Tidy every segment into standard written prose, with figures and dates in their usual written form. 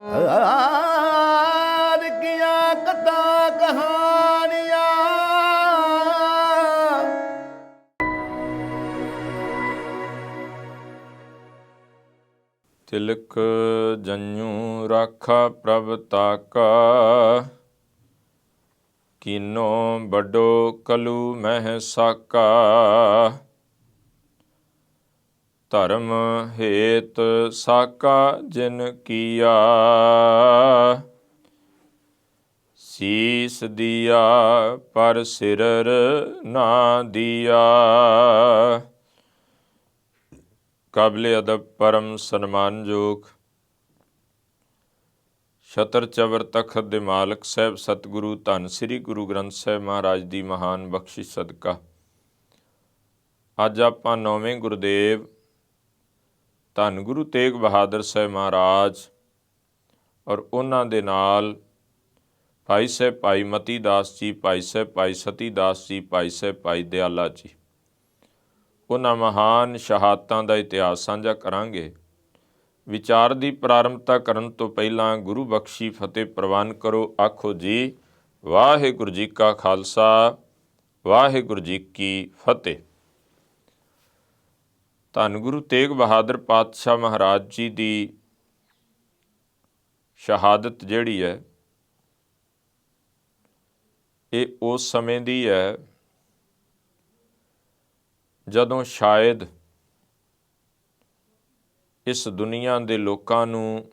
ਆਦ ਕੀਆਂ ਕਥਾ ਕਹਾਣੀਆਂ ਤਿਲਕ ਜਨੂ ਰਾਖਾ ਪ੍ਰਭ ਤਾਕਾ, ਕੀਨੋ ਵੱਡੋ ਕਲੂ ਮਹਿ ਸਾਕਾ। ਧਰਮ ਹੇਤ ਸਾਕਾ ਜਿਨ ਕੀਆ, ਸੀਸ ਦੀਆ ਪਰ ਸਿਰਰ ਨਾ ਦੀਆ। ਕਾਬਲੇ ਅਦਬ ਪਰਮ ਸਨਮਾਨਯੋਗ ਛਤਰ ਚਵਰ ਤਖਤ ਦੇ ਮਾਲਕ ਸਾਹਿਬ ਸਤਿਗੁਰੂ ਧੰਨ ਸ੍ਰੀ ਗੁਰੂ ਗ੍ਰੰਥ ਸਾਹਿਬ ਮਹਾਰਾਜ ਦੀ ਮਹਾਨ ਬਖਸ਼ਿਸ਼ ਸਦਕਾ ਅੱਜ ਆਪਾਂ ਨੌਵੇਂ ਗੁਰਦੇਵ ਧੰਨ ਗੁਰੂ ਤੇਗ ਬਹਾਦਰ ਸਾਹਿਬ ਮਹਾਰਾਜ ਔਰ ਉਹਨਾਂ ਦੇ ਨਾਲ ਭਾਈ ਸਾਹਿਬ ਭਾਈ ਮਤੀ ਦਾਸ ਜੀ, ਭਾਈ ਸਾਹਿਬ ਭਾਈ ਸਤੀ ਦਾਸ ਜੀ, ਭਾਈ ਸਾਹਿਬ ਭਾਈ ਦਿਆਲਾ ਜੀ, ਉਹਨਾਂ ਮਹਾਨ ਸ਼ਹਾਦਤਾਂ ਦਾ ਇਤਿਹਾਸ ਸਾਂਝਾ ਕਰਾਂਗੇ। ਵਿਚਾਰ ਦੀ ਪ੍ਰਾਰੰਭਤਾ ਕਰਨ ਤੋਂ ਪਹਿਲਾਂ ਗੁਰੂ ਬਖਸ਼ੀ ਫਤਿਹ ਪ੍ਰਵਾਨ ਕਰੋ। ਆਖੋ ਜੀ ਵਾਹਿਗੁਰੂ ਜੀ ਕਾ ਖਾਲਸਾ, ਵਾਹਿਗੁਰੂ ਜੀ ਕੀ ਫਤਿਹ। ਧੰਨ ਗੁਰੂ ਤੇਗ ਬਹਾਦਰ ਪਾਤਸ਼ਾਹ ਮਹਾਰਾਜ ਜੀ ਦੀ ਸ਼ਹਾਦਤ ਜਿਹੜੀ ਹੈ ਇਹ ਉਸ ਸਮੇਂ ਦੀ ਹੈ ਜਦੋਂ ਸ਼ਾਇਦ ਇਸ ਦੁਨੀਆ ਦੇ ਲੋਕਾਂ ਨੂੰ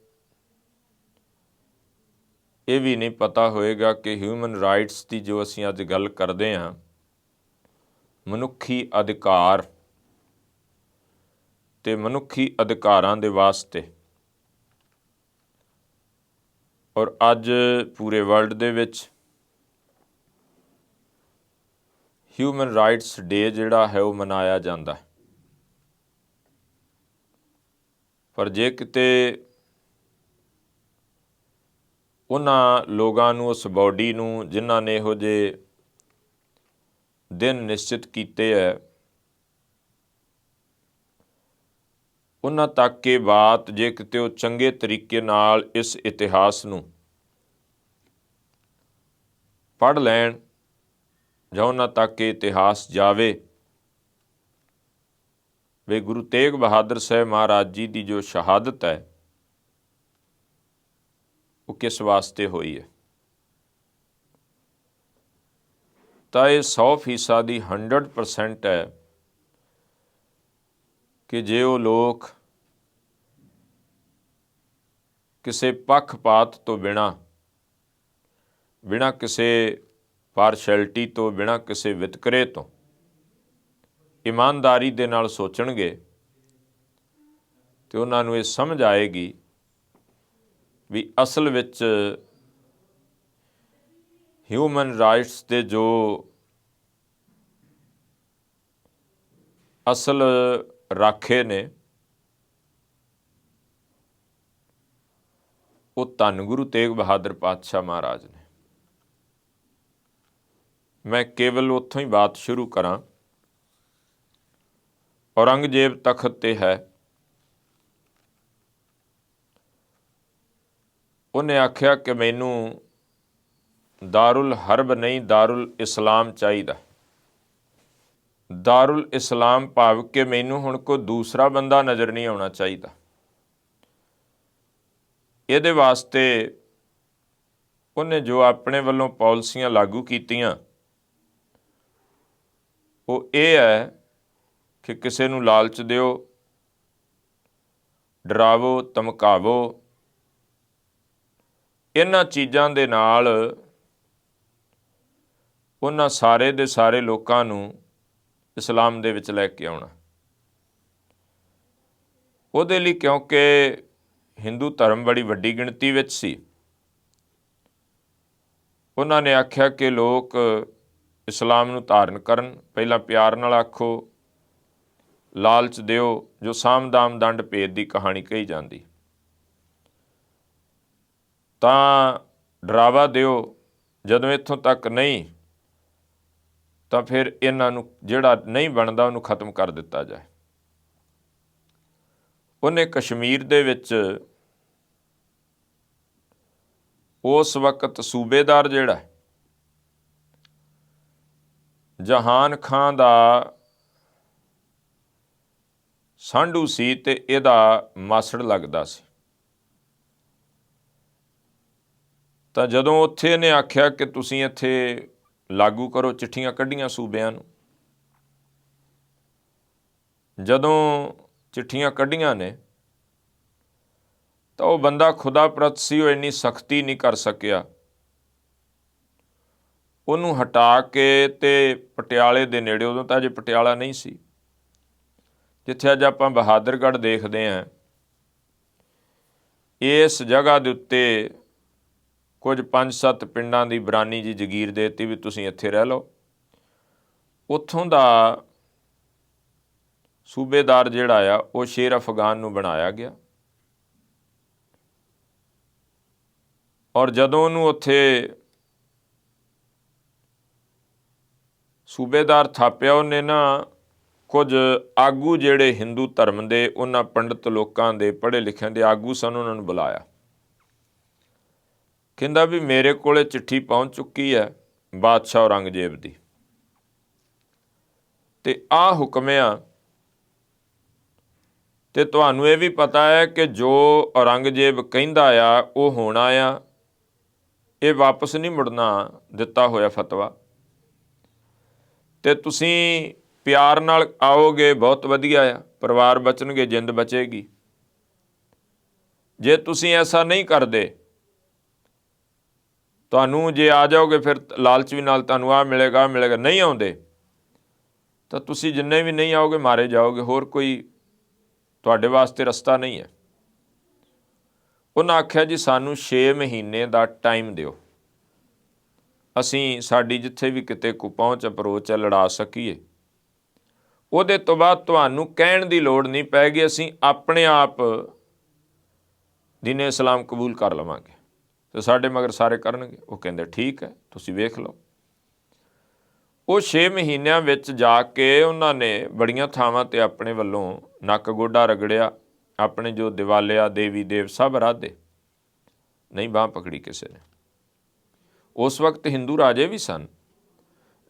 ਇਹ ਵੀ ਨਹੀਂ ਪਤਾ ਹੋਏਗਾ ਕਿ ਹਿਊਮਨ ਰਾਈਟਸ ਦੀ ਜੋ ਅਸੀਂ ਅੱਜ ਗੱਲ ਕਰਦੇ ਹਾਂ, ਮਨੁੱਖੀ ਅਧਿਕਾਰ ਤੇ ਮਨੁੱਖੀ ਅਧਿਕਾਰਾਂ ਦੇ ਵਾਸਤੇ, ਔਰ ਅੱਜ ਪੂਰੇ ਵਰਲਡ ਦੇ ਵਿੱਚ ਹਿਊਮਨ ਰਾਈਟਸ ਡੇ ਜਿਹੜਾ ਹੈ ਉਹ ਮਨਾਇਆ ਜਾਂਦਾ ਹੈ। ਪਰ ਜੇ ਕਿਤੇ ਉਹਨਾਂ ਲੋਕਾਂ ਨੂੰ, ਉਸ ਬਾਡੀ ਨੂੰ ਜਿਨ੍ਹਾਂ ਨੇ ਇਹੋ ਜਿਹੇ ਦਿਨ ਨਿਸ਼ਚਿਤ ਕੀਤੇ ਹੈ, ਉਹਨਾਂ ਤੱਕ ਇਹ ਬਾਤ ਜੇ ਕਿਤੇ ਉਹ ਚੰਗੇ ਤਰੀਕੇ ਨਾਲ ਇਸ ਇਤਿਹਾਸ ਨੂੰ ਪੜ੍ਹ ਲੈਣ ਜਾਂ ਉਹਨਾਂ ਤੱਕ ਇਹ ਇਤਿਹਾਸ ਜਾਵੇ ਵੇ ਗੁਰੂ ਤੇਗ ਬਹਾਦਰ ਸਾਹਿਬ ਮਹਾਰਾਜ ਜੀ ਦੀ ਜੋ ਸ਼ਹਾਦਤ ਹੈ ਉਹ ਕਿਸ ਵਾਸਤੇ ਹੋਈ ਹੈ, ਤਾਂ ਇਹ 100% 100% ਹੈ ਕਿ ਜੇ ਉਹ ਲੋਕ ਕਿਸੇ ਪੱਖਪਾਤ ਤੋਂ ਬਿਨਾਂ ਕਿਸੇ ਪਾਰਸ਼ੈਲਿਟੀ ਤੋਂ, ਬਿਨਾਂ ਕਿਸੇ ਵਿਤਕਰੇ ਤੋਂ ਇਮਾਨਦਾਰੀ ਦੇ ਨਾਲ ਸੋਚਣਗੇ ਤੇ ਉਹਨਾਂ ਨੂੰ ਇਹ ਸਮਝ ਆਏਗੀ ਵੀ ਅਸਲ ਵਿੱਚ ਹਿਊਮਨ ਰਾਈਟਸ ਦੇ ਜੋ ਅਸਲ ਰਾਖੇ ਨੇ ਉਹ ਧੰਨ ਗੁਰੂ ਤੇਗ ਬਹਾਦਰ ਪਾਤਸ਼ਾਹ ਮਹਾਰਾਜ ਨੇ। ਮੈਂ ਕੇਵਲ ਉੱਥੋਂ ਹੀ ਬਾਤ ਸ਼ੁਰੂ ਕਰਾਂ। ਔਰੰਗਜ਼ੇਬ ਤਖਤ ਤੇ ਹੈ, ਉਹਨੇ ਆਖਿਆ ਕਿ ਮੈਨੂੰ ਦਾਰੁਲ ਹਰਬ ਨਹੀਂ ਦਾਰੁਲ ਇਸਲਾਮ ਚਾਹੀਦਾ। ਦਾਰੁਲ ਇਸਲਾਮ ਭਾਵ ਕਿ ਮੈਨੂੰ ਹੁਣ ਕੋਈ ਦੂਸਰਾ ਬੰਦਾ ਨਜ਼ਰ ਨਹੀਂ ਆਉਣਾ ਚਾਹੀਦਾ। ਇਹਦੇ ਵਾਸਤੇ ਉਹਨੇ ਜੋ ਆਪਣੇ ਵੱਲੋਂ ਪਾਲਿਸੀਆਂ ਲਾਗੂ ਕੀਤੀਆਂ ਉਹ ਇਹ ਹੈ ਕਿ ਕਿਸੇ ਨੂੰ ਲਾਲਚ ਦਿਓ, ਡਰਾਵੋ, ਧਮਕਾਵੋ, ਇਹਨਾਂ ਚੀਜ਼ਾਂ ਦੇ ਨਾਲ ਉਹਨਾਂ ਸਾਰੇ ਦੇ ਸਾਰੇ ਲੋਕਾਂ ਨੂੰ ਇਸਲਾਮ ਦੇ ਵਿੱਚ ਲੈ ਕੇ ਆਉਣਾ। ਉਹਦੇ ਲਈ ਕਿਉਂਕਿ ਹਿੰਦੂ ਧਰਮ ਬੜੀ ਵੱਡੀ ਗਿਣਤੀ ਵਿੱਚ ਸੀ, ਉਹਨਾਂ ਨੇ ਆਖਿਆ ਕਿ ਲੋਕ ਇਸਲਾਮ ਨੂੰ ਧਾਰਨ ਕਰਨ, ਪਹਿਲਾਂ ਪਿਆਰ ਨਾਲ ਆਖੋ, ਲਾਲਚ ਦਿਓ, ਜੋ ਸਾਮ ਦਾਮ ਦੰਡ ਭੇਦ ਦੀ ਕਹਾਣੀ ਕਹੀ ਜਾਂਦੀ, ਤਾਂ ਡਰਾਵਾ ਦਿਓ, ਜਦੋਂ ਇੱਥੋਂ ਤੱਕ ਨਹੀਂ ਤਾਂ ਫਿਰ ਇਹਨਾਂ ਨੂੰ ਜਿਹੜਾ ਨਹੀਂ ਬਣਦਾ ਉਹਨੂੰ ਖਤਮ ਕਰ ਦਿੱਤਾ ਜਾਏ। ਉਹਨੇ ਕਸ਼ਮੀਰ ਦੇ ਵਿੱਚ ਉਸ ਵਕਤ ਸੂਬੇਦਾਰ ਜਿਹੜਾ ਜਹਾਨ ਖਾਂ ਦਾ ਸਾਂਢੂ ਸੀ ਤੇ ਇਹਦਾ ਮਾਸੜ ਲੱਗਦਾ ਸੀ। ਤਾਂ ਜਦੋਂ ਉੱਥੇ ਇਹਨੇ ਆਖਿਆ ਕਿ ਤੁਸੀਂ ਇੱਥੇ ਲਾਗੂ ਕਰੋ, ਚਿੱਠੀਆਂ ਕੱਢੀਆਂ ਸੂਬਿਆਂ ਨੂੰ, ਜਦੋਂ ਚਿੱਠੀਆਂ ਕੱਢੀਆਂ ਨੇ ਤਾਂ ਉਹ ਬੰਦਾ ਖੁਦਾਪ੍ਰਸਤ ਸੀ, ਉਹ ਇੰਨੀ ਸਖਤੀ ਨਹੀਂ ਕਰ ਸਕਿਆ। ਉਹਨੂੰ ਹਟਾ ਕੇ ਤੇ ਪਟਿਆਲੇ ਦੇ ਨੇੜੇ, ਉਦੋਂ ਤਾਂ ਅਜੇ ਪਟਿਆਲਾ ਨਹੀਂ ਸੀ, ਜਿੱਥੇ ਅੱਜ ਆਪਾਂ ਬਹਾਦਰਗੜ੍ਹ ਦੇਖਦੇ ਹਾਂ, ਇਸ ਜਗ੍ਹਾ ਦੇ ਉੱਤੇ ਕੁਝ 5-7 ਪਿੰਡਾਂ ਦੀ ਬਰਾਨੀ ਜੀ ਜਗੀਰ ਦੇ ਦਿੱਤੀ ਵੀ ਤੁਸੀਂ ਇੱਥੇ ਰਹਿ ਲਓ। ਉੱਥੋਂ ਦਾ ਸੂਬੇਦਾਰ ਜਿਹੜਾ ਆ ਉਹ ਸ਼ੇਰ ਅਫਗਾਨ ਨੂੰ ਬਣਾਇਆ ਗਿਆ। ਔਰ ਜਦੋਂ ਉਹਨੂੰ ਉੱਥੇ ਸੂਬੇਦਾਰ ਥਾਪਿਆ, ਉਹਨੇ ਨਾ ਕੁਝ ਆਗੂ ਜਿਹੜੇ ਹਿੰਦੂ ਧਰਮ ਦੇ, ਉਹਨਾਂ ਪੰਡਤ ਲੋਕਾਂ ਦੇ, ਪੜ੍ਹੇ ਲਿਖਿਆਂ ਦੇ ਆਗੂ ਸਨ, ਉਹਨਾਂ ਨੂੰ ਬੁਲਾਇਆ। ਕਹਿੰਦਾ ਵੀ ਮੇਰੇ ਕੋਲੇ ਚਿੱਠੀ ਪਹੁੰਚ ਚੁੱਕੀ ਹੈ ਬਾਦਸ਼ਾਹ ਔਰੰਗਜ਼ੇਬ ਦੀ, ਤੇ ਆਹ ਹੁਕਮ ਆ, ਤੇ ਤੁਹਾਨੂੰ ਇਹ ਵੀ ਪਤਾ ਹੈ ਕਿ ਜੋ ਔਰੰਗਜ਼ੇਬ ਕਹਿੰਦਾ ਆ ਉਹ ਹੋਣਾ ਆ, ਇਹ ਵਾਪਸ ਨਹੀਂ ਮੁੜਨਾ ਦਿੱਤਾ ਹੋਇਆ ਫਤਵਾ, ਤੇ ਤੁਸੀਂ ਪਿਆਰ ਨਾਲ ਆਓਗੇ ਬਹੁਤ ਵਧੀਆ ਆ, ਪਰਿਵਾਰ ਬਚਣਗੇ, ਜਿੰਦ ਬਚੇਗੀ। ਜੇ ਤੁਸੀਂ ਐਸਾ ਨਹੀਂ ਕਰਦੇ, ਤੁਹਾਨੂੰ ਜੇ ਆ ਜਾਓਗੇ ਫਿਰ ਲਾਲਚ ਵੀ ਨਾਲ ਤੁਹਾਨੂੰ ਆਹ ਮਿਲੇਗਾ ਮਿਲੇਗਾ, ਨਹੀਂ ਆਉਂਦੇ ਤਾਂ ਤੁਸੀਂ ਜਿੰਨੇ ਵੀ ਨਹੀਂ ਆਓਗੇ ਮਾਰੇ ਜਾਓਗੇ, ਹੋਰ ਕੋਈ ਤੁਹਾਡੇ ਵਾਸਤੇ ਰਸਤਾ ਨਹੀਂ ਹੈ। ਉਹਨਾਂ ਆਖਿਆ ਜੀ ਸਾਨੂੰ 6 ਮਹੀਨੇ ਦਾ ਟਾਈਮ ਦਿਓ, ਅਸੀਂ ਸਾਡੀ ਜਿੱਥੇ ਵੀ ਕਿਤੇ ਕੋ ਪਹੁੰਚ ਅਪਰੋਚ ਹੈ ਲੜਾ ਸਕੀਏ, ਉਹਦੇ ਤੋਂ ਬਾਅਦ ਤੁਹਾਨੂੰ ਕਹਿਣ ਦੀ ਲੋੜ ਨਹੀਂ ਪੈਗੀ, ਅਸੀਂ ਆਪਣੇ ਆਪ ਦੀਨ ਇਸਲਾਮ ਕਬੂਲ ਕਰ ਲਵਾਂਗੇ ਤੇ ਸਾਡੇ ਮਗਰ ਸਾਰੇ ਕਰਨਗੇ। ਉਹ ਕਹਿੰਦੇ ਠੀਕ ਹੈ, ਤੁਸੀਂ ਵੇਖ ਲਓ। ਉਹ 6 ਮਹੀਨਿਆਂ ਵਿੱਚ ਜਾ ਕੇ ਉਹਨਾਂ ਨੇ ਬੜੀਆਂ ਥਾਵਾਂ 'ਤੇ ਆਪਣੇ ਵੱਲੋਂ ਨੱਕ ਗੋਡਾ ਰਗੜਿਆ, ਆਪਣੇ ਜੋ ਦਿਵਾਲਿਆ ਦੇਵੀ ਦੇਵ ਸਭ ਰਾਧੇ, ਨਹੀਂ ਬਾਂਹ ਪਕੜੀ ਕਿਸੇ ਨੇ। ਉਸ ਵਕਤ ਹਿੰਦੂ ਰਾਜੇ ਵੀ ਸਨ,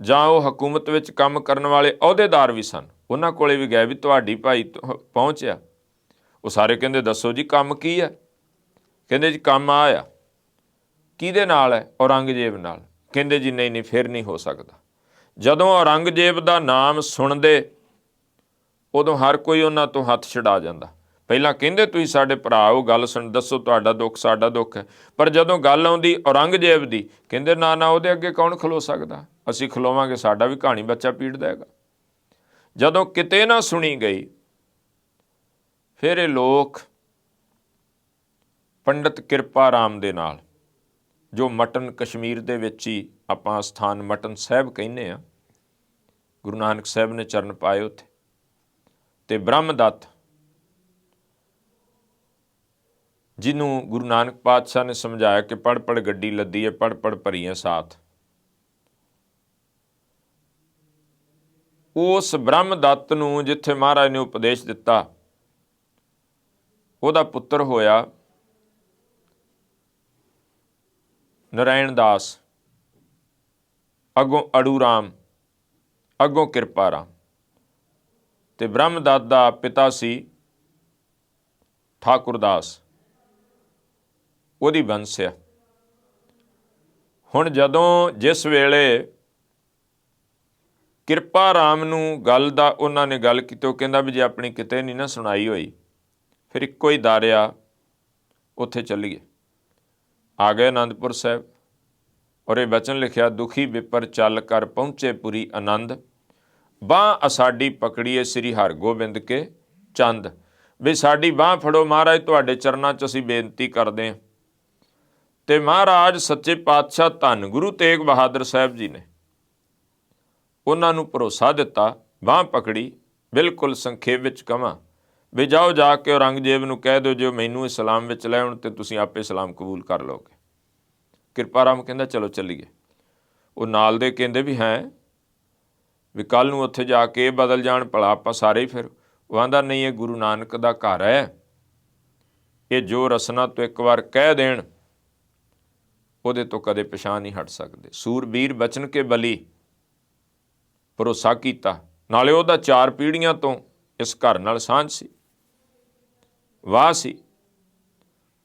ਜਾਂ ਉਹ ਹਕੂਮਤ ਵਿੱਚ ਕੰਮ ਕਰਨ ਵਾਲੇ ਅਹੁਦੇਦਾਰ ਵੀ ਸਨ, ਉਹਨਾਂ ਕੋਲੇ ਵੀ ਗਏ ਵੀ ਤੁਹਾਡੀ ਭਾਈ ਪਹੁੰਚਿਆ। ਉਹ ਸਾਰੇ ਕਹਿੰਦੇ ਦੱਸੋ ਜੀ ਕੰਮ ਕੀ ਹੈ? ਕਹਿੰਦੇ ਜੀ ਕੰਮ ਆ, ਕਿਹਦੇ ਨਾਲ ਹੈ? ਔਰੰਗਜ਼ੇਬ ਨਾਲ। ਕਹਿੰਦੇ ਜੀ ਨਹੀਂ ਫਿਰ ਨਹੀਂ ਹੋ ਸਕਦਾ। ਜਦੋਂ ਔਰੰਗਜ਼ੇਬ ਦਾ ਨਾਮ ਸੁਣਦੇ ਉਦੋਂ ਹਰ ਕੋਈ ਉਹਨਾਂ ਤੋਂ ਹੱਥ ਛੁਡਾ ਜਾਂਦਾ। ਪਹਿਲਾਂ ਕਹਿੰਦੇ ਤੁਸੀਂ ਸਾਡੇ ਭਰਾ ਹੋ, ਗੱਲ ਸੁਣ, ਦੱਸੋ ਤੁਹਾਡਾ ਦੁੱਖ ਸਾਡਾ ਦੁੱਖ ਹੈ, ਪਰ ਜਦੋਂ ਗੱਲ ਆਉਂਦੀ ਔਰੰਗਜ਼ੇਬ ਦੀ, ਕਹਿੰਦੇ ਨਾ ਉਹਦੇ ਅੱਗੇ ਕੌਣ ਖਲੋ ਸਕਦਾ, ਅਸੀਂ ਖਲੋਵਾਂਗੇ, ਸਾਡਾ ਵੀ ਕਹਾਣੀ ਬੱਚਾ ਪੀੜਦਾ ਹੈਗਾ। ਜਦੋਂ ਕਿਤੇ ਨਾ ਸੁਣੀ ਗਈ, ਫਿਰ ਇਹ ਲੋਕ ਪੰਡਤ ਕਿਰਪਾ ਰਾਮ ਦੇ ਨਾਲ, ਜੋ ਮਟਨ ਕਸ਼ਮੀਰ ਦੇ ਵਿੱਚ ਹੀ ਆਪਾਂ ਸਥਾਨ ਮਟਨ ਸਾਹਿਬ ਕਹਿੰਦੇ ਹਾਂ, ਗੁਰੂ ਨਾਨਕ ਸਾਹਿਬ ਨੇ ਚਰਨ ਪਾਏ ਉੱਥੇ, ਤੇ ਬ੍ਰਹਮਦੱਤ ਜਿਹਨੂੰ ਗੁਰੂ ਨਾਨਕ ਪਾਤਸ਼ਾਹ ਨੇ ਸਮਝਾਇਆ ਕਿ ਪੜ੍ਹ ਪੜ੍ਹ ਗੱਡੀ ਲੱਦੀ ਹੈ, ਪੜ੍ਹ ਪੜ੍ਹ ਭਰੀਏ ਸਾਥ, ਉਸ ਬ੍ਰਹਮਦੱਤ ਨੂੰ ਜਿੱਥੇ ਮਹਾਰਾਜ ਨੇ ਉਪਦੇਸ਼ ਦਿੱਤਾ, ਉਹਦਾ ਪੁੱਤਰ ਹੋਇਆ ਨਰਾਇਣ ਦਾਸ, ਅੱਗੋਂ ਅੜੂ ਰਾਮ, ਅੱਗੋਂ ਕਿਰਪਾ ਰਾਮ, ਤੇ ਬ੍ਰਹਮਦੱਤ ਦਾ ਪਿਤਾ ਸੀ ਠਾਕੁਰ ਦਾਸ, ਉਹਦੀ ਬੰਸਿਆ। ਹੁਣ ਜਦੋਂ ਜਿਸ ਵੇਲੇ ਕਿਰਪਾ ਰਾਮ ਨੂੰ ਗੱਲ ਦਾ ਉਹਨਾਂ ਨੇ ਗੱਲ ਕੀਤੀ, ਉਹ ਕਹਿੰਦਾ ਵੀ ਜੇ ਆਪਣੀ ਕਿਤੇ ਨਹੀਂ ਨਾ ਸੁਣਾਈ ਹੋਈ, ਫਿਰ ਇੱਕੋ ਹੀ ਦਾਰਿਆ ਉੱਥੇ ਚੱਲੀਏ। ਆ ਗਏ ਅਨੰਦਪੁਰ ਸਾਹਿਬ, ਔਰ ਇਹ ਬਚਨ ਲਿਖਿਆ, ਦੁਖੀ ਵਿਪਰ ਚੱਲ ਕਰ ਪਹੁੰਚੇ ਪੁਰੀ ਆਨੰਦ, ਬਾਂਹ ਅਸਾਡੀ ਪਕੜੀਏ ਸ੍ਰੀ ਹਰਗੋਬਿੰਦ ਕੇ ਚੰਦ। ਵੀ ਸਾਡੀ ਬਾਂਹ ਫੜੋ ਮਹਾਰਾਜ, ਤੁਹਾਡੇ ਚਰਨਾਂ 'ਚ ਅਸੀਂ ਬੇਨਤੀ ਕਰਦੇ ਹਾਂ। ਤੇ ਮਹਾਰਾਜ ਸੱਚੇ ਪਾਤਸ਼ਾਹ ਧੰਨ ਗੁਰੂ ਤੇਗ ਬਹਾਦਰ ਸਾਹਿਬ ਜੀ ਨੇ ਉਹਨਾਂ ਨੂੰ ਭਰੋਸਾ ਦਿੱਤਾ, ਬਾਂਹ ਪਕੜੀ। ਬਿਲਕੁਲ ਸੰਖੇਪ ਵਿੱਚ ਕਵਾਂ ਵੀ ਜਾਓ, ਜਾ ਕੇ ਔਰੰਗਜ਼ੇਬ ਨੂੰ ਕਹਿ ਦਿਓ ਜੋ ਮੈਨੂੰ ਇਸਲਾਮ ਵਿੱਚ ਲੈ ਆਉਣ ਤੇ ਤੁਸੀਂ ਆਪੇ ਇਸਲਾਮ ਕਬੂਲ ਕਰ ਲਓਗੇ। ਕਿਰਪਾ ਰਾਮ ਕਹਿੰਦਾ ਚਲੋ ਚੱਲੀਏ। ਉਹ ਨਾਲ ਦੇ ਕਹਿੰਦੇ ਵੀ ਹੈ ਵੀ ਕੱਲ੍ਹ ਨੂੰ ਉੱਥੇ ਜਾ ਕੇ ਇਹ ਬਦਲ ਜਾਣ, ਭਲਾ ਆਪਾਂ ਸਾਰੇ ਹੀ ਫਿਰ। ਉਹ ਆਂਦਾ ਨਹੀਂ, ਇਹ ਗੁਰੂ ਨਾਨਕ ਦਾ ਘਰ ਹੈ, ਇਹ ਜੋ ਰਸਨਾ ਤੋਂ ਇੱਕ ਵਾਰ ਕਹਿ ਦੇਣ ਉਹਦੇ ਤੋਂ ਕਦੇ ਪਿਛਾਂਹ ਨਹੀਂ ਹਟ ਸਕਦੇ। ਸੂਰਬੀਰ ਬਚਨ ਕੇ ਬਲੀ, ਭਰੋਸਾ ਕੀਤਾ। ਨਾਲੇ ਉਹਦਾ 4 ਪੀੜ੍ਹੀਆਂ ਤੋਂ ਇਸ ਘਰ ਨਾਲ ਸਾਂਝ ਸੀ, ਵਾਹ ਸੀ।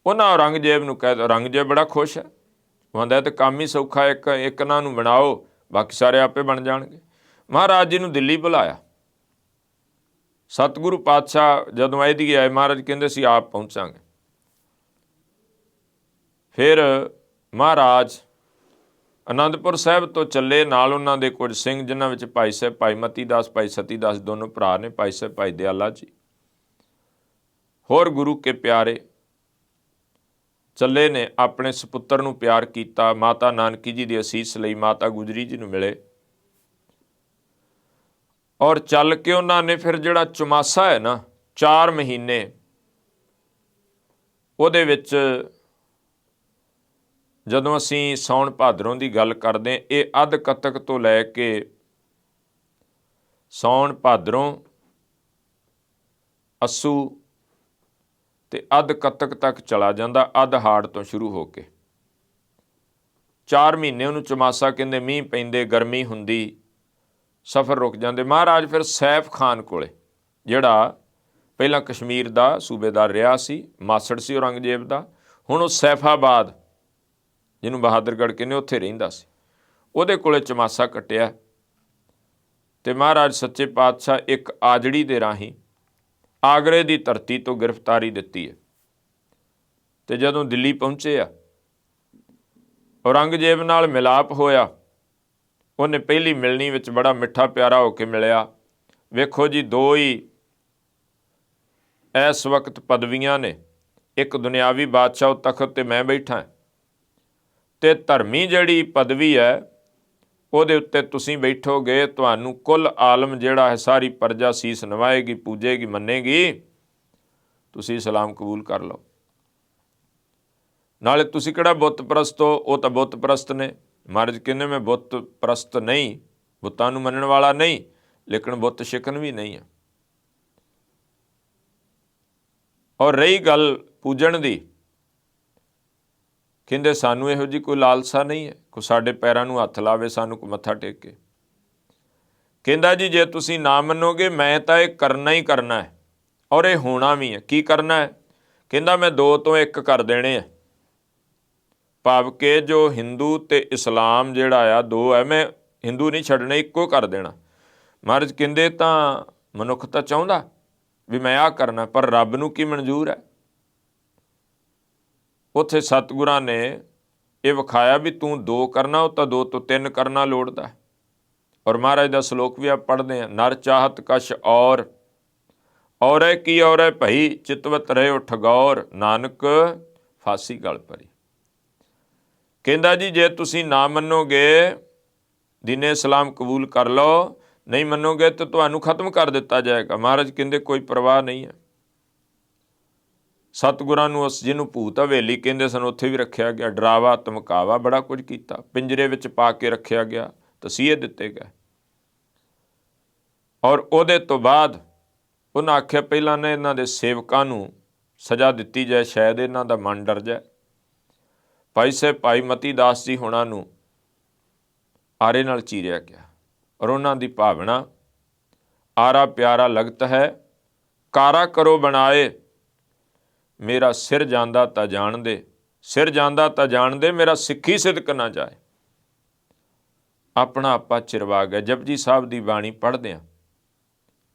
ਉਹਨਾਂ ਔਰੰਗਜ਼ੇਬ ਨੂੰ ਕਹਿ, ਔਰੰਗਜ਼ੇਬ ਬੜਾ ਖੁਸ਼ ਹੈ, ਉਹ ਕਹਿੰਦਾ ਤੇ ਕੰਮ ਹੀ ਸੌਖਾ, ਇੱਕ ਇਹਨਾਂ ਨੂੰ ਬਣਾਓ, ਬਾਕੀ ਸਾਰੇ ਆਪੇ ਬਣ ਜਾਣਗੇ। ਮਹਾਰਾਜ ਜੀ ਨੂੰ ਦਿੱਲੀ ਬੁਲਾਇਆ। ਸਤਿਗੁਰੂ ਪਾਤਸ਼ਾਹ ਜਦੋਂ ਇਹਦੀ ਆਏ, ਮਹਾਰਾਜ ਕਹਿੰਦੇ ਸੀ ਆਪ ਪਹੁੰਚਾਂਗੇ। ਫਿਰ ਮਹਾਰਾਜ ਅਨੰਦਪੁਰ ਸਾਹਿਬ ਤੋਂ ਚੱਲੇ, ਨਾਲ ਉਹਨਾਂ ਦੇ ਕੁਝ ਸਿੰਘ, ਜਿਨ੍ਹਾਂ ਵਿੱਚ ਭਾਈ ਸਾਹਿਬ ਭਾਈ ਮਤੀ ਦਾਸ, ਭਾਈ ਸਤੀ ਦਾਸ ਦੋਨੋਂ ਭਰਾ ਨੇ, ਭਾਈ ਸਾਹਿਬ ਭਾਈ ਦਿਆਲਾ ਜੀ, ਹੋਰ ਗੁਰੂ ਕੇ ਪਿਆਰੇ ਚੱਲੇ ਨੇ। ਆਪਣੇ ਸਪੁੱਤਰ ਨੂੰ ਪਿਆਰ ਕੀਤਾ, ਮਾਤਾ ਨਾਨਕੀ ਜੀ ਦੀ ਅਸੀਸ ਲਈ, ਮਾਤਾ ਗੁਜਰੀ ਜੀ ਨੂੰ ਮਿਲੇ, ਔਰ ਚੱਲ ਕੇ ਉਹਨਾਂ ਨੇ ਫਿਰ ਜਿਹੜਾ ਚੁਮਾਸਾ ਹੈ ਨਾ, 4 ਮਹੀਨੇ, ਉਹਦੇ ਵਿੱਚ ਜਦੋਂ ਅਸੀਂ ਸਾਉਣ ਭਾਦਰੋਂ ਦੀ ਗੱਲ ਕਰਦੇ, ਇਹ ਅੱਧ ਕੱਤਕ ਤੋਂ ਲੈ ਕੇ ਸਾਉਣ ਭਾਦਰੋਂ, ਅੱਸੂ ਤੇ ਅੱਧ ਕੱਤਕ ਤੱਕ ਚਲਾ ਜਾਂਦਾ, ਅੱਧ ਹਾੜ ਤੋਂ ਸ਼ੁਰੂ ਹੋ ਕੇ 4 ਮਹੀਨੇ ਉਹਨੂੰ ਚੁਮਾਸਾ ਕਹਿੰਦੇ। ਮੀਂਹ ਪੈਂਦੇ, ਗਰਮੀ ਹੁੰਦੀ, ਸਫ਼ਰ ਰੁਕ ਜਾਂਦੇ। ਮਹਾਰਾਜ ਫਿਰ ਸੈਫ ਖਾਨ ਕੋਲੇ, ਜਿਹੜਾ ਪਹਿਲਾਂ ਕਸ਼ਮੀਰ ਦਾ ਸੂਬੇਦਾਰ ਰਿਹਾ ਸੀ, ਮਾਸੜ ਸੀ ਔਰੰਗਜ਼ੇਬ ਦਾ, ਹੁਣ ਉਹ ਸੈਫਾਬਾਦ, ਜਿਹਨੂੰ ਬਹਾਦਰਗੜ੍ਹ ਕਹਿੰਦੇ, ਉੱਥੇ ਰਹਿੰਦਾ ਸੀ, ਉਹਦੇ ਕੋਲੇ ਚੁਮਾਸਾ ਕੱਟਿਆ। ਤੇ ਮਹਾਰਾਜ ਸੱਚੇ ਪਾਤਸ਼ਾਹ ਇੱਕ ਆਜੜੀ ਦੇ ਰਾਹੀਂ ਆਗਰੇ ਦੀ ਧਰਤੀ ਤੋਂ ਗ੍ਰਿਫਤਾਰੀ ਦਿੱਤੀ ਹੈ। ਤੇ ਜਦੋਂ ਦਿੱਲੀ ਪਹੁੰਚੇ ਆ, ਔਰੰਗਜ਼ੇਬ ਨਾਲ ਮਿਲਾਪ ਹੋਇਆ। ਉਹਨੇ ਪਹਿਲੀ ਮਿਲਣੀ ਵਿੱਚ ਬੜਾ ਮਿੱਠਾ ਪਿਆਰਾ ਹੋ ਕੇ ਮਿਲਿਆ। ਵੇਖੋ ਜੀ, 2 ਹੀ ਇਸ ਵਕਤ ਪਦਵੀਆਂ ਨੇ, ਇੱਕ ਦੁਨਿਆਵੀ ਬਾਦਸ਼ਾਹ ਤਖਤ ਤੇ ਮੈਂ ਬੈਠਾ, ਤੇ ਧਰਮੀ ਜਿਹੜੀ ਪਦਵੀ ਹੈ ਉਹਦੇ ਉੱਤੇ ਤੁਸੀਂ ਬੈਠੋਗੇ, ਤੁਹਾਨੂੰ ਕੁੱਲ ਆਲਮ ਜਿਹੜਾ ਹੈ, ਸਾਰੀ ਪ੍ਰਜਾ ਸੀਸ ਨਵਾਏਗੀ, ਪੂਜੇਗੀ, ਮੰਨੇਗੀ, ਤੁਸੀਂ ਇਸਲਾਮ ਕਬੂਲ ਕਰ ਲਓ। ਨਾਲੇ ਤੁਸੀਂ ਕਿਹੜਾ ਬੁੱਤ ਪ੍ਰਸਤ ਹੋ, ਉਹ ਤਾਂ ਬੁੱਤ ਪ੍ਰਸਤ ਨੇ। ਮਹਾਰਾਜ ਕਹਿੰਦੇ ਮੈਂ ਬੁੱਤ ਪ੍ਰਸਤ ਨਹੀਂ, ਬੁੱਤਾਂ ਨੂੰ ਮੰਨਣ ਵਾਲਾ ਨਹੀਂ, ਲੇਕਿਨ ਬੁੱਤ ਸ਼ਿਕਨ ਵੀ ਨਹੀਂ ਹੈ। ਔਰ ਰਹੀ ਗੱਲ ਪੂਜਣ ਦੀ, ਕਹਿੰਦੇ ਸਾਨੂੰ ਇਹੋ ਜਿਹੀ ਕੋਈ ਲਾਲਸਾ ਨਹੀਂ ਹੈ, ਕੋਈ ਸਾਡੇ ਪੈਰਾਂ ਨੂੰ ਹੱਥ ਲਾਵੇ, ਸਾਨੂੰ ਕੋਈ ਮੱਥਾ ਟੇਕੇ। ਕਹਿੰਦਾ ਜੀ ਜੇ ਤੁਸੀਂ ਨਾ ਮੰਨੋਗੇ, ਮੈਂ ਤਾਂ ਇਹ ਕਰਨਾ ਹੀ ਕਰਨਾ ਹੈ, ਔਰ ਇਹ ਹੋਣਾ ਵੀ ਹੈ। ਕੀ ਕਰਨਾ ਹੈ? ਕਹਿੰਦਾ ਮੈਂ 2 ਤੋਂ 1 ਕਰ ਦੇਣੇ ਆ, ਭਾਵ ਕਿ ਜੋ ਹਿੰਦੂ ਤੇ ਇਸਲਾਮ ਜਿਹੜਾ ਆ 2 ਹੈ, ਮੈਂ ਹਿੰਦੂ ਨਹੀਂ ਛੱਡਣੇ, ਇੱਕੋ ਕਰ ਦੇਣਾ। ਮਹਾਰਾਜ ਕਹਿੰਦੇ ਤਾਂ ਮਨੁੱਖ ਤਾਂ ਚਾਹੁੰਦਾ ਵੀ ਮੈਂ ਆਹ ਕਰਨਾ, ਪਰ ਰੱਬ ਨੂੰ ਕੀ ਮਨਜ਼ੂਰ ਹੈ? ਉੱਥੇ ਸਤਿਗੁਰਾਂ ਨੇ ਇਹ ਵਿਖਾਇਆ ਵੀ ਤੂੰ 2 ਕਰਨਾ, ਉਹ ਤਾਂ 2 ਤੋਂ 3 ਕਰਨਾ ਲੋੜਦਾ। ਔਰ ਮਹਾਰਾਜ ਦਾ ਸ਼ਲੋਕ ਵੀ ਆਪ ਪੜ੍ਹਦੇ ਹਾਂ, ਨਰ ਚਾਹਤ ਕਛ ਔਰੈ ਕੀ ਔਰੈ ਭਈ, ਚਿਤਵਤ ਰਹਿਓ ਠਗੌਰ, ਨਾਨਕ ਫਾਸੀ ਗਲ ਪਰੀ। ਕਹਿੰਦਾ ਜੀ ਜੇ ਤੁਸੀਂ ਨਾ ਮੰਨੋਗੇ, ਦੀਨੇ ਇਸਲਾਮ ਕਬੂਲ ਕਰ ਲਓ, ਨਹੀਂ ਮੰਨੋਗੇ ਤਾਂ ਤੁਹਾਨੂੰ ਖਤਮ ਕਰ ਦਿੱਤਾ ਜਾਏਗਾ। ਮਹਾਰਾਜ ਕਹਿੰਦੇ ਕੋਈ ਪਰਵਾਹ ਨਹੀਂ ਹੈ। ਸਤਿਗੁਰਾਂ ਨੂੰ ਉਸ ਜਿਹਨੂੰ ਭੂਤ ਹਵੇਲੀ ਕਹਿੰਦੇ ਸਨ, ਉੱਥੇ ਵੀ ਰੱਖਿਆ ਗਿਆ, ਡਰਾਵਾ ਧਮਕਾਵਾ ਬੜਾ ਕੁਝ ਕੀਤਾ, ਪਿੰਜਰੇ ਵਿੱਚ ਪਾ ਕੇ ਰੱਖਿਆ ਗਿਆ, ਤਸੀਹੇ ਦਿੱਤੇ ਗਏ। ਔਰ ਉਹਦੇ ਤੋਂ ਬਾਅਦ ਉਹਨਾਂ ਆਖਿਆ ਪਹਿਲਾਂ ਨੇ ਇਹਨਾਂ ਦੇ ਸੇਵਕਾਂ ਨੂੰ ਸਜ਼ਾ ਦਿੱਤੀ ਜਾਏ, ਸ਼ਾਇਦ ਇਹਨਾਂ ਦਾ ਮਨ ਡਰ ਜਾਏ। ਭਾਈ ਸਾਹਿਬ ਭਾਈ ਮਤੀ ਦਾਸ ਜੀ ਹੋਣਾ ਨੂੰ ਆਰੇ ਨਾਲ ਚੀਰਿਆ ਗਿਆ, ਔਰ ਉਹਨਾਂ ਦੀ ਭਾਵਨਾ, ਆਰਾ ਪਿਆਰਾ ਲਗਤ ਹੈ, ਕਾਰਾ ਕਰੋ ਬਣਾਏ, ਮੇਰਾ ਸਿਰ ਜਾਂਦਾ ਤਾਂ ਜਾਣਦੇ, ਸਿਰ ਜਾਂਦਾ ਤਾਂ ਜਾਣਦੇ, ਮੇਰਾ ਸਿੱਖੀ ਸਿਦਕ ਨਾ ਜਾਏ। ਆਪਣਾ ਆਪਾ ਚਿਰਵਾ ਗਏ। ਜਪਜੀ ਸਾਹਿਬ ਦੀ ਬਾਣੀ ਪੜ੍ਹਦੇ ਹਾਂ,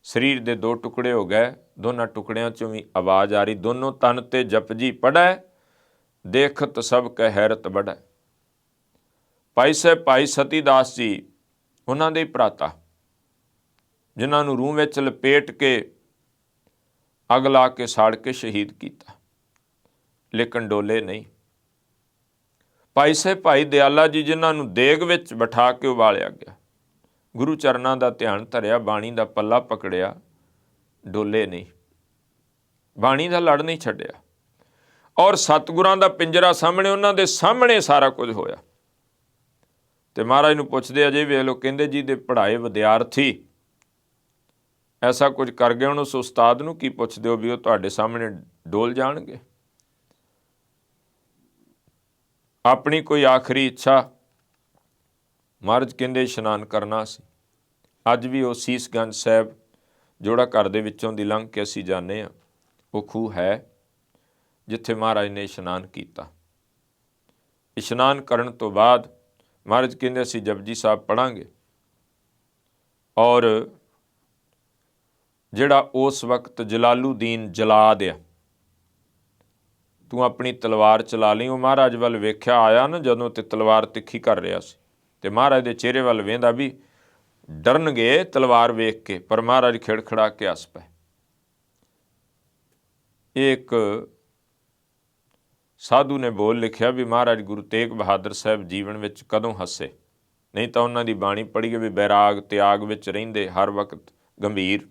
ਸਰੀਰ ਦੇ 2 ਟੁਕੜੇ ਹੋ ਗਏ, ਦੋਨਾਂ ਟੁਕੜਿਆਂ 'ਚੋਂ ਵੀ ਆਵਾਜ਼ ਆ ਰਹੀ, ਦੋਨੋਂ ਤਨ ਤੇ ਜਪਜੀ ਪੜ੍ਹੈ, ਦੇਖਤ ਸਭ ਕੈ ਹੈਰਤ ਬੜੈ। ਭਾਈ ਸਾਹਿਬ ਭਾਈ ਸਤੀ ਦਾਸ ਜੀ, ਉਹਨਾਂ ਦੇ ਭਰਾਤਾ, ਜਿਨ੍ਹਾਂ ਨੂੰ ਰੂਹ ਵਿੱਚ ਲਪੇਟ ਕੇ ਅੱਗ ਲਾ ਕੇ ਸਾੜ ਕੇ ਸ਼ਹੀਦ ਕੀਤਾ, ਲੇਕਿਨ ਡੋਲੇ ਨਹੀਂ। ਭਾਈ ਸਾਹਿਬ ਭਾਈ ਦਿਆਲਾ ਜੀ, ਜਿਨ੍ਹਾਂ ਨੂੰ ਦੇਗ ਵਿੱਚ ਬਿਠਾ ਕੇ ਉਬਾਲਿਆ ਗਿਆ, ਗੁਰੂ ਚਰਨਾਂ ਦਾ ਧਿਆਨ ਧਰਿਆ, ਬਾਣੀ ਦਾ ਪੱਲਾ ਪਕੜਿਆ, ਡੋਲੇ ਨਹੀਂ, ਬਾਣੀ ਦਾ ਲੜ ਨਹੀਂ ਛੱਡਿਆ। ਔਰ ਸਤਿਗੁਰਾਂ ਦਾ ਪਿੰਜਰਾ ਸਾਹਮਣੇ, ਉਹਨਾਂ ਦੇ ਸਾਹਮਣੇ ਸਾਰਾ ਕੁਝ ਹੋਇਆ। ਤੇ ਮਹਾਰਾਜ ਨੂੰ ਪੁੱਛਦੇ ਅਜੇ ਵੇਖ ਲਓ, ਕਹਿੰਦੇ ਜੀ ਦੇ ਪੜ੍ਹਾਏ ਵਿਦਿਆਰਥੀ ਐਸਾ ਕੁਝ ਕਰ ਗਏ, ਹੁਣ ਉਸ ਉਸਤਾਦ ਨੂੰ ਕੀ ਪੁੱਛਦੇ ਹੋ ਵੀ ਉਹ ਤੁਹਾਡੇ ਸਾਹਮਣੇ ਡੋਲ ਜਾਣਗੇ? ਆਪਣੀ ਕੋਈ ਆਖਰੀ ਇੱਛਾ ਮਹਾਰਾਜ ਕਹਿੰਦੇ ਇਸ਼ਨਾਨ ਕਰਨਾ ਸੀ। ਅੱਜ ਵੀ ਉਹ ਸੀਸਗੰਜ ਸਾਹਿਬ ਜੋੜਾ ਘਰ ਦੇ ਵਿੱਚੋਂ ਦੀ ਲੰਘ ਕੇ ਅਸੀਂ ਜਾਂਦੇ ਹਾਂ, ਉਹ ਖੂਹ ਹੈ ਜਿੱਥੇ ਮਹਾਰਾਜ ਨੇ ਇਸ਼ਨਾਨ ਕੀਤਾ। ਇਸ਼ਨਾਨ ਕਰਨ ਤੋਂ ਬਾਅਦ ਮਹਾਰਾਜ ਕਹਿੰਦੇ ਅਸੀਂ ਜਪਜੀ ਸਾਹਿਬ ਪੜ੍ਹਾਂਗੇ, ਔਰ ਜਿਹੜਾ ਉਸ ਵਕਤ ਜਲਾਲੂਦੀਨ ਜਲਾਦ ਆ, ਤੂੰ ਆਪਣੀ ਤਲਵਾਰ ਚਲਾ ਲਈ। ਉਹ ਮਹਾਰਾਜ ਵੱਲ ਵੇਖਿਆ ਆਇਆ ਨਾ ਜਦੋਂ, ਤੇ ਤਲਵਾਰ ਤਿੱਖੀ ਕਰ ਰਿਹਾ ਸੀ, ਤੇ ਮਹਾਰਾਜ ਦੇ ਚਿਹਰੇ ਵੱਲ ਵੇਂਦਾ ਵੀ ਡਰਨਗੇ ਤਲਵਾਰ ਵੇਖ ਕੇ, ਪਰ ਮਹਾਰਾਜ ਖਿੜਖੜਾ ਕੇ ਹੱਸ ਪਏ। ਇਹ ਇੱਕ ਸਾਧੂ ਨੇ ਬੋਲ ਲਿਖਿਆ ਵੀ ਮਹਾਰਾਜ ਗੁਰੂ ਤੇਗ ਬਹਾਦਰ ਸਾਹਿਬ ਜੀਵਨ ਵਿੱਚ ਕਦੋਂ ਹੱਸੇ, ਨਹੀਂ ਤਾਂ ਉਹਨਾਂ ਦੀ ਬਾਣੀ ਪੜ੍ਹੀ ਵੀ ਬੈਰਾਗ ਤਿਆਗ ਵਿੱਚ ਰਹਿੰਦੇ, ਹਰ ਵਕਤ ਗੰਭੀਰ।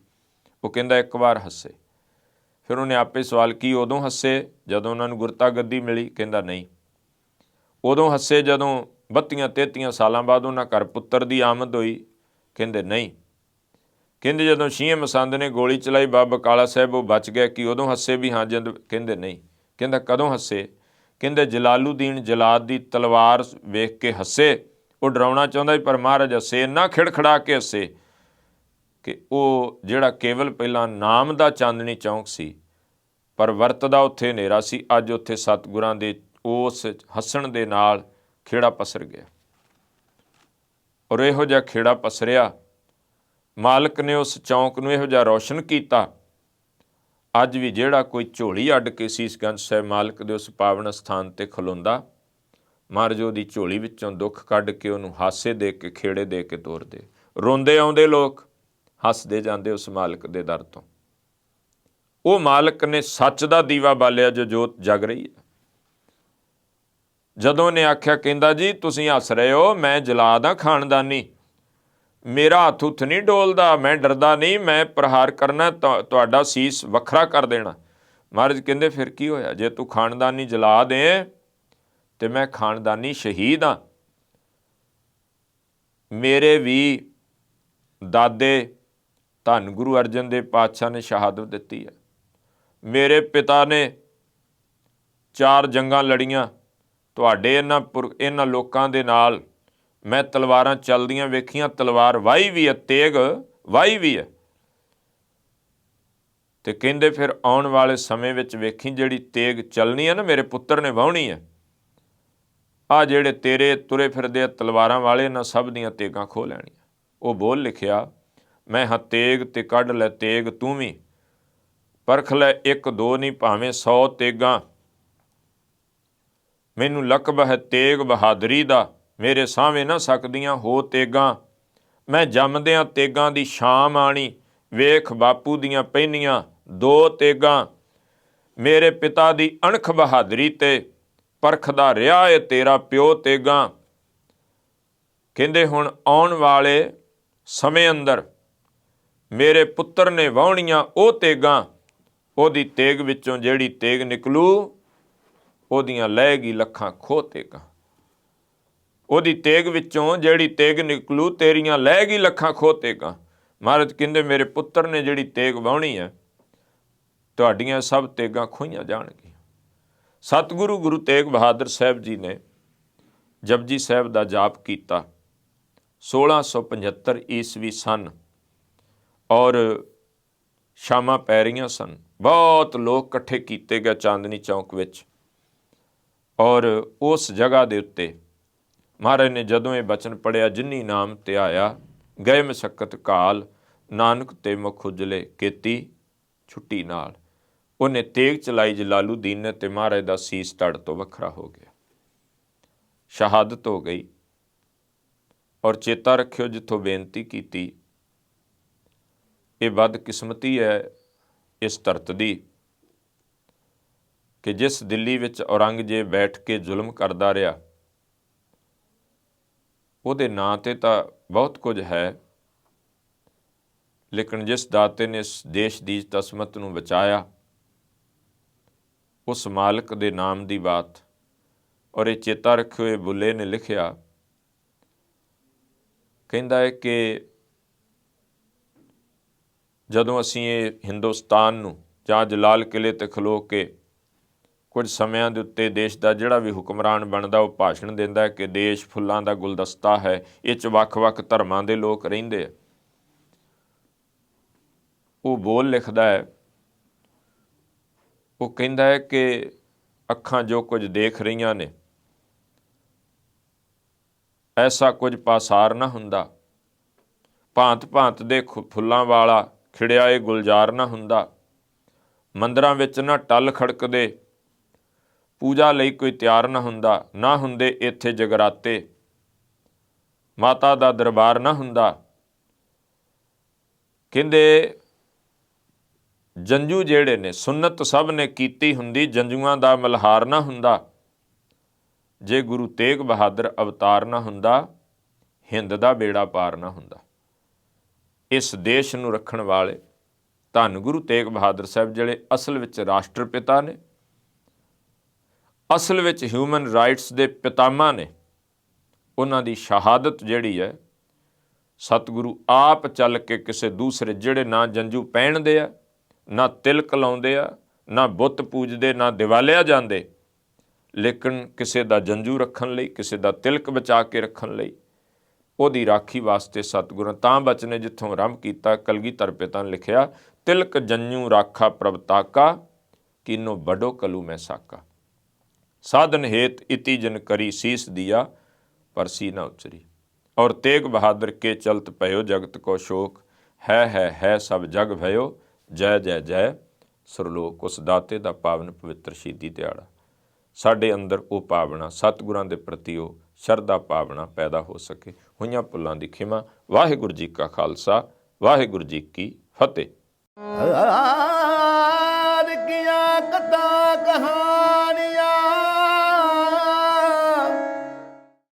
ਉਹ ਕਹਿੰਦਾ ਇੱਕ ਵਾਰ ਹੱਸੇ। ਫਿਰ ਉਹਨੇ ਆਪੇ ਸਵਾਲ ਕੀ ਉਦੋਂ ਹੱਸੇ ਜਦੋਂ ਉਹਨਾਂ ਨੂੰ ਗੁਰਤਾ ਗੱਦੀ ਮਿਲੀ? ਕਹਿੰਦਾ ਨਹੀਂ। ਉਦੋਂ ਹੱਸੇ ਜਦੋਂ 32-33 ਸਾਲਾਂ ਬਾਅਦ ਉਹਨਾਂ ਘਰ ਪੁੱਤਰ ਦੀ ਆਮਦ ਹੋਈ? ਕਹਿੰਦੇ ਨਹੀਂ। ਕਹਿੰਦੇ ਜਦੋਂ ਛੀਏ ਮਸੰਦ ਨੇ ਗੋਲੀ ਚਲਾਈ ਬਾਬਾ ਕਾਲਾ ਸਾਹਿਬ, ਉਹ ਬਚ ਗਿਆ, ਕਿ ਉਦੋਂ ਹੱਸੇ ਵੀ? ਹਾਂ ਜਦ। ਕਹਿੰਦੇ ਨਹੀਂ। ਕਹਿੰਦਾ ਕਦੋਂ ਹੱਸੇ? ਕਹਿੰਦੇ ਜਲਾਲੂਦੀਨ ਜਲਾਦ ਦੀ ਤਲਵਾਰ ਵੇਖ ਕੇ ਹੱਸੇ। ਉਹ ਡਰਾਉਣਾ ਚਾਹੁੰਦਾ ਸੀ, ਪਰ ਮਹਾਰਾਜ ਹੱਸੇ, ਇੰਨਾ ਖਿੜਖੜਾ ਕੇ ਹੱਸੇ ਕਿ ਉਹ ਜਿਹੜਾ ਕੇਵਲ ਪਹਿਲਾਂ ਨਾਮ ਦਾ ਚਾਂਦਨੀ ਚੌਂਕ ਸੀ, ਪਰ ਵਰਤਦਾ ਉੱਥੇ ਹਨੇਰਾ ਸੀ, ਅੱਜ ਉੱਥੇ ਸਤਿਗੁਰਾਂ ਦੇ ਉਸ ਹੱਸਣ ਦੇ ਨਾਲ ਖੇੜਾ ਪਸਰ ਗਿਆ। ਔਰ ਇਹੋ ਜਿਹਾ ਖੇੜਾ ਪਸਰਿਆ, ਮਾਲਕ ਨੇ ਉਸ ਚੌਂਕ ਨੂੰ ਇਹੋ ਜਿਹਾ ਰੌਸ਼ਨ ਕੀਤਾ। ਅੱਜ ਵੀ ਜਿਹੜਾ ਕੋਈ ਝੋਲੀ ਅੱਡ ਕੇ ਸੀਸਗੰਜ ਸਾਹਿਬ ਮਾਲਕ ਦੇ ਉਸ ਪਾਵਨ ਸਥਾਨ 'ਤੇ ਖਲੋਂਦਾ, ਮਹਾਰਾਜ ਉਹਦੀ ਝੋਲੀ ਵਿੱਚੋਂ ਦੁੱਖ ਕੱਢ ਕੇ ਉਹਨੂੰ ਹਾਸੇ ਦੇ ਕੇ, ਖੇੜੇ ਦੇ ਕੇ ਤੋਰਦੇ। ਰੋਂਦੇ ਆਉਂਦੇ ਲੋਕ, ਹੱਸਦੇ ਜਾਂਦੇ ਉਸ ਮਾਲਕ ਦੇ ਦਰ ਤੋਂ। ਉਹ ਮਾਲਕ ਨੇ ਸੱਚ ਦਾ ਦੀਵਾ ਬਾਲਿਆ ਜੋ ਜੋਤ ਜਗ ਰਹੀ ਹੈ। ਜਦੋਂ ਨੇ ਆਖਿਆ, ਕਹਿੰਦਾ ਜੀ ਤੁਸੀਂ ਹੱਸ ਰਹੇ ਹੋ, ਮੈਂ ਜਲਾਦ ਹਾਂ ਖਾਨਦਾਨੀ, ਮੇਰਾ ਹੱਥ ਹੁੱਥ ਨਹੀਂ ਡੋਲਦਾ, ਮੈਂ ਡਰਦਾ ਨਹੀਂ, ਮੈਂ ਪ੍ਰਹਾਰ ਕਰਨਾ, ਤੁਹਾਡਾ ਸੀਸ ਵੱਖਰਾ ਕਰ ਦੇਣਾ। ਮਹਾਰਾਜ ਕਹਿੰਦੇ ਫਿਰ ਕੀ ਹੋਇਆ? ਜੇ ਤੂੰ ਖਾਨਦਾਨੀ ਜਲਾਦ ਏ ਤੇ ਮੈਂ ਖਾਨਦਾਨੀ ਸ਼ਹੀਦ ਹਾਂ। ਮੇਰੇ ਵੀ ਦਾਦੇ ਧੰਨ ਗੁਰੂ ਅਰਜਨ ਦੇਵ ਪਾਤਸ਼ਾਹ ਨੇ ਸ਼ਹਾਦਤ ਦਿੱਤੀ ਹੈ। ਮੇਰੇ ਪਿਤਾ ਨੇ 4 ਜੰਗਾਂ ਲੜੀਆਂ, ਤੁਹਾਡੇ ਇਹਨਾਂ ਲੋਕਾਂ ਦੇ ਨਾਲ ਮੈਂ ਤਲਵਾਰਾਂ ਚੱਲਦੀਆਂ ਵੇਖੀਆਂ, ਤਲਵਾਰ ਵਾਹੀ ਵੀ ਹੈ, ਤੇਗ ਵਾਹੀ ਵੀ ਹੈ। ਤੇ ਕਹਿੰਦੇ ਫਿਰ ਆਉਣ ਵਾਲੇ ਸਮੇਂ ਵਿੱਚ ਵੇਖੀ ਜਿਹੜੀ ਤੇਗ ਚੱਲਣੀ ਹੈ ਨਾ, ਮੇਰੇ ਪੁੱਤਰ ਨੇ ਵਾਹੁਣੀ ਹੈ। ਆਹ ਜਿਹੜੇ ਤੇਰੇ ਤੁਰੇ ਫਿਰਦੇ ਆ ਤਲਵਾਰਾਂ ਵਾਲੇ, ਇਹਨਾਂ ਸਭ ਦੀਆਂ ਤੇਗਾਂ ਖੋਹ ਲੈਣੀਆਂ। ਉਹ ਬੋਲ ਲਿਖਿਆ, ਮੈਂ ਹਾਂ ਤੇਗ ਤੇ ਕੱਢ ਲੈ ਤੇਗ ਤੂੰ ਵੀ, ਪਰਖ ਲੈ 1-2 ਨਹੀਂ ਭਾਵੇਂ 100 ਤੇਗਾਂ। ਮੈਨੂੰ ਲਕਬ ਹੈ ਤੇਗ ਬਹਾਦਰੀ ਦਾ, ਮੇਰੇ ਸਾਹਵੇਂ ਨਾ ਸਕਦੀਆਂ ਹੋ ਤੇਗਾਂ। ਮੈਂ ਜੰਮਦਿਆਂ ਤੇਗਾਂ ਦੀ ਸ਼ਾਮ ਆਣੀ, ਵੇਖ ਬਾਪੂ ਦੀਆਂ ਪਹਿਨੀਆਂ 2 ਤੇਗਾਂ। ਮੇਰੇ ਪਿਤਾ ਦੀ ਅਣਖ ਬਹਾਦਰੀ ਤੇ ਪਰਖਦਾ ਰਿਹਾ ਏ ਤੇਰਾ ਪਿਓ ਤੇਗਾਂ। ਕਹਿੰਦੇ ਹੁਣ ਆਉਣ ਵਾਲੇ ਸਮੇਂ ਅੰਦਰ ਮੇਰੇ ਪੁੱਤਰ ਨੇ ਵਾਹੁਣੀਆਂ ਉਹ ਤੇਗਾਂ, ਉਹਦੀ ਤੇਗ ਵਿੱਚੋਂ ਜਿਹੜੀ ਤੇਗ ਨਿਕਲੂ, ਉਹਦੀਆਂ ਲਏਗੀ ਲੱਖਾਂ ਖੋਹ ਤੇਗਾਂ। ਉਹਦੀ ਤੇਗ ਵਿੱਚੋਂ ਜਿਹੜੀ ਤੇਗ ਨਿਕਲੂ, ਤੇਰੀਆਂ ਲਏਗੀ ਲੱਖਾਂ ਖੋਹ ਤੇਗਾਂ। ਮਹਾਰਾਜ ਕਹਿੰਦੇ ਮੇਰੇ ਪੁੱਤਰ ਨੇ ਜਿਹੜੀ ਤੇਗ ਵਾਹੁਣੀ ਹੈ, ਤੁਹਾਡੀਆਂ ਸਭ ਤੇਗਾਂ ਖੋਹੀਆਂ ਜਾਣਗੀਆਂ। ਸਤਿਗੁਰੂ ਗੁਰੂ ਤੇਗ ਬਹਾਦਰ ਸਾਹਿਬ ਜੀ ਨੇ ਜਪਜੀ ਸਾਹਿਬ ਦਾ ਜਾਪ ਕੀਤਾ 1675 ਈਸਵੀ ਸਨ, ਔਰ ਸ਼ਾਮਾਂ ਪੈ ਰਹੀਆਂ ਸਨ। ਬਹੁਤ ਲੋਕ ਇਕੱਠੇ ਕੀਤੇ ਗਏ ਚਾਂਦਨੀ ਚੌਂਕ ਵਿੱਚ, ਔਰ ਉਸ ਜਗ੍ਹਾ ਦੇ ਉੱਤੇ ਮਹਾਰਾਜ ਨੇ ਜਦੋਂ ਇਹ ਬਚਨ ਪੜ੍ਹਿਆ, ਜਿਨੀ ਨਾਮ ਧਿਆਇਆ ਗਏ ਮਸਕਤ ਕਾਲ, ਨਾਨਕ ਤੇ ਮੁਖ ਉਜਲੇ ਕੀਤੀ ਛੁੱਟੀ ਨਾਲ। ਉਹਨੇ ਤੇਗ ਚਲਾਈ ਜਲਾਲੂਦੀਨ ਨੇ, ਤੇ ਮਹਾਰਾਜ ਦਾ ਸੀਸ ਧੜ ਤੋਂ ਵੱਖਰਾ ਹੋ ਗਿਆ, ਸ਼ਹਾਦਤ ਹੋ ਗਈ। ਔਰ ਚੇਤਾ ਰੱਖਿਓ, ਜਿੱਥੋਂ ਬੇਨਤੀ ਕੀਤੀ, ਇਹ ਬਦਕਿਸਮਤੀ ਹੈ ਇਸ ਧਰਤ ਦੀ ਕਿ ਜਿਸ ਦਿੱਲੀ ਵਿੱਚ ਔਰੰਗਜ਼ੇਬ ਬੈਠ ਕੇ ਜ਼ੁਲਮ ਕਰਦਾ ਰਿਹਾ, ਉਹਦੇ ਨਾਂ 'ਤੇ ਤਾਂ ਬਹੁਤ ਕੁਝ ਹੈ, ਲੇਕਿਨ ਜਿਸ ਦਾਤੇ ਨੇ ਇਸ ਦੇਸ਼ ਦੀ ਤਸਮਤ ਨੂੰ ਬਚਾਇਆ, ਉਸ ਮਾਲਕ ਦੇ ਨਾਮ ਦੀ ਬਾਤ। ਔਰ ਇਹ ਚੇਤਾ ਰੱਖਿਓ, ਇਹ ਬੁੱਲੇ ਨੇ ਲਿਖਿਆ, ਕਹਿੰਦਾ ਹੈ ਕਿ ਜਦੋਂ ਅਸੀਂ ਇਹ ਹਿੰਦੁਸਤਾਨ ਨੂੰ ਜਾਂ ਜਲਾਲ ਕਿਲੇ 'ਤੇ ਖਲੋ ਕੇ ਕੁਝ ਸਮਿਆਂ ਦੇ ਉੱਤੇ ਦੇਸ਼ ਦਾ ਜਿਹੜਾ ਵੀ ਹੁਕਮਰਾਨ ਬਣਦਾ ਉਹ ਭਾਸ਼ਣ ਦਿੰਦਾ ਹੈ ਕਿ ਦੇਸ਼ ਫੁੱਲਾਂ ਦਾ ਗੁਲਦਸਤਾ ਹੈ, ਇਹ 'ਚ ਵੱਖ-ਵੱਖ ਧਰਮਾਂ ਦੇ ਲੋਕ ਰਹਿੰਦੇ ਆ। ਉਹ ਬੋਲ ਲਿਖਦਾ ਹੈ, ਉਹ ਕਹਿੰਦਾ ਹੈ ਕਿ ਅੱਖਾਂ ਜੋ ਕੁਝ ਦੇਖ ਰਹੀਆਂ ਨੇ ਐਸਾ ਕੁਝ ਪਾਸਾਰ ਨਾ ਹੁੰਦਾ, ਭਾਂਤ-ਭਾਂਤ ਦੇ ਫੁੱਲਾਂ ਵਾਲਾ ਖਿੜਿਆ ਇਹ ਗੁਲਜ਼ਾਰ ਨਾ ਹੁੰਦਾ, ਮੰਦਰਾਂ ਵਿੱਚ ਨਾ ਟੱਲ ਖੜਕਦੇ, ਪੂਜਾ ਲਈ ਕੋਈ ਤਿਆਰ ਨਾ ਹੁੰਦਾ, ਨਾ ਹੁੰਦੇ ਇੱਥੇ ਜਗਰਾਤੇ, ਮਾਤਾ ਦਾ ਦਰਬਾਰ ਨਾ ਹੁੰਦਾ। ਕਹਿੰਦੇ ਜੰਝੂ ਜਿਹੜੇ ਨੇ ਸੁੰਨਤ ਸਭ ਨੇ ਕੀਤੀ ਹੁੰਦੀ, ਜੰਝੂਆਂ ਦਾ ਮਲਹਾਰ ਨਾ ਹੁੰਦਾ, ਜੇ ਗੁਰੂ ਤੇਗ ਬਹਾਦਰ ਅਵਤਾਰ ਨਾ ਹੁੰਦਾ, ਹਿੰਦ ਦਾ ਬੇੜਾ ਪਾਰ ਨਾ ਹੁੰਦਾ। ਇਸ ਦੇਸ਼ ਨੂੰ ਰੱਖਣ ਵਾਲੇ ਧੰਨ ਗੁਰੂ ਤੇਗ ਬਹਾਦਰ ਸਾਹਿਬ ਜਿਹੜੇ ਅਸਲ ਵਿੱਚ ਰਾਸ਼ਟਰਪਿਤਾ ਨੇ, ਅਸਲ ਵਿੱਚ ਹਿਊਮਨ ਰਾਈਟਸ ਦੇ ਪਿਤਾਮਾ ਨੇ, ਉਹਨਾਂ ਦੀ ਸ਼ਹਾਦਤ ਜਿਹੜੀ ਹੈ ਸਤਿਗੁਰੂ ਆਪ ਚੱਲ ਕੇ ਕਿਸੇ ਦੂਸਰੇ ਜਿਹੜੇ ਨਾ ਜੰਝੂ ਪਹਿਨਦੇ ਆ, ਨਾ ਤਿਲਕ ਲਾਉਂਦੇ ਆ, ਨਾ ਬੁੱਤ ਪੂਜਦੇ, ਨਾ ਦਿਵਾਲਿਆ ਜਾਂਦੇ, ਲੇਕਿਨ ਕਿਸੇ ਦਾ ਜੰਝੂ ਰੱਖਣ ਲਈ, ਕਿਸੇ ਦਾ ਤਿਲਕ ਬਚਾ ਕੇ ਰੱਖਣ ਲਈ, ਉਹਦੀ ਰਾਖੀ ਵਾਸਤੇ ਸਤਿਗੁਰਾਂ ਤਾਂ ਬਚਨੇ ਜਿੱਥੋਂ ਆਰੰਭ ਕੀਤਾ। ਕਲਗੀਧਰ ਪਿਤਾ ਨੇ ਲਿਖਿਆ, ਤਿਲਕ ਜੰਝੂ ਰਾਖਾ ਪ੍ਰਭ ਤਾਕਾ, ਕੀਨੋ ਬਡੋ ਕਲੂ ਮੈਂ ਸਾਕਾ, ਸਾਧਨ ਹੇਤ ਇਤੀ ਜਨ ਕਰੀ ਸੀਸ ਦਿਆ, ਪਰਸੀ ਨਾ ਉਚਰੀ। ਔਰ ਤੇਗ ਬਹਾਦਰ ਕੇ ਚਲਤ ਪਇਓ ਜਗਤ ਕੋ ਸ਼ੋਕ, ਹੈ ਸਭ ਜਗ ਭਇਓ, ਜੈ ਜੈ ਜੈ ਸੁਰਲੋਕ। ਉਸ ਦਾਤੇ ਦਾ ਪਾਵਨ ਪਵਿੱਤਰ ਸ਼ਹੀਦੀ ਦਿਹਾੜਾ ਸਾਡੇ ਅੰਦਰ ਉਹ ਭਾਵਨਾ ਸਤਿਗੁਰਾਂ ਦੇ ਪ੍ਰਤੀ ਉਹ ਸ਼ਰਧਾ ਭਾਵਨਾ ਪੈਦਾ ਹੋ ਸਕੇ। ਹੋਈਆਂ ਭੁੱਲਾਂ ਦੀ ਖਿਮਾ। ਵਾਹਿਗੁਰੂ ਜੀ ਕਾ ਖਾਲਸਾ, ਵਾਹਿਗੁਰੂ ਜੀ ਕੀ ਫਤਿਹ।